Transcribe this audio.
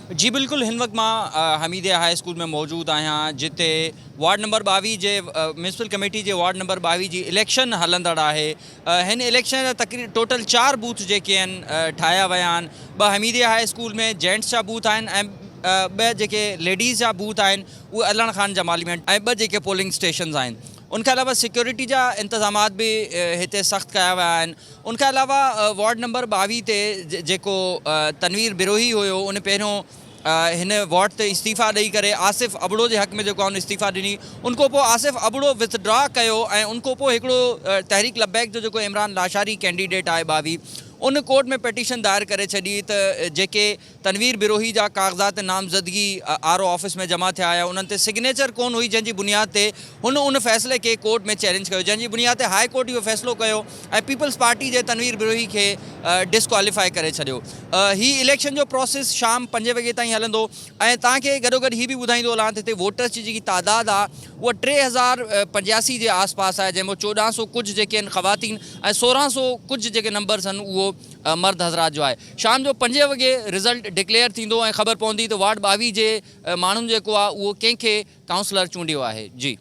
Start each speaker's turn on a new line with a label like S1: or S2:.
S1: जी बिल्कुल, हिन वक़्तु मां हमीदिया हाई स्कूल में मौजूदु आहियां, जिते वार्ड नंबर 22 जे म्यूनिसिपल कमेटी जे वार्ड नंबर 22 जी इलेक्शन हलंदड़ आहे। हिन इलेक्शन जा टोटल 4 बूथ जेके आहिनि ठाहिया विया आहिनि। 2 हमीदिया हाई स्कूल में जेंट्स जा बूथ आहिनि ऐं 2 जेके लेडीज़ जा बूथ आहिनि उहे अलण ख़ान जमाली में ऐं 2 जेके पोलिंग स्टेशन्स आहिनि। उनखां अलावा सिक्योरिटी जा इंतज़ामात बि हिते सख़्तु कया विया आहिनि। उनखां अलावा वार्ड नंबर 22 ते जेको तनवीर बिरोही हुयो, उन पहिरियों हिन वार्ड ते इस्तीफ़ा ॾेई करे आसिफ़ अबड़ो जे हक़ में जेको आहे उन इस्तीफ़ा ॾिनी। उनखां पोइ आसिफ़ अबड़ो विथड्रॉ कयो ऐं उनखां पोइ हिकिड़ो तहरीक लबैक जो जेको इमरान लाशारी कैंडिडेट आहे 22, उन कोर्ट में पिटीशन दायर करे छॾी त जेके तनवीर बिरोही जा काग़ज़ात नामज़दगी आर ओ ऑफिस में जमा थिया हुया, उन्हनि ते सिग्नेचर कोन हुई, जंहिंजी बुनियाद ते हुन उन फ़ैसिले खे कोर्ट में चैलेंज कयो, जंहिंजी बुनियाद ते हाई कोर्ट इहो फ़ैसिलो कयो ऐं पीपल्स पार्टी जे तनवीर बिरोही खे डिस्क्वालीफाई करे छॾियो। ही इलेक्शन जो प्रोसेस शाम 5 वॻे ताईं हलंदो ऐं तव्हांखे गॾोगॾु ही बि ॿुधाईंदो हलां त हिते वोटर्स जी जेकी तादाद आहे उहा 3085 जे आसपास आहे, जंहिंमें 1400 कुझु जेके आहिनि ख़वातीन ऐं 1600 कुझु जेके नंबर्स आहिनि उहो मर्द हज़रात जो आहे। शाम जो 5 वॻे रिज़ल्ट डिक्लेयर थींदो ऐं ख़बर पवंदी त वार्ड 22 जे माण्हुनि जेको आहे उहो कंहिंखे काउंसलर चूंडियो आहे। जी।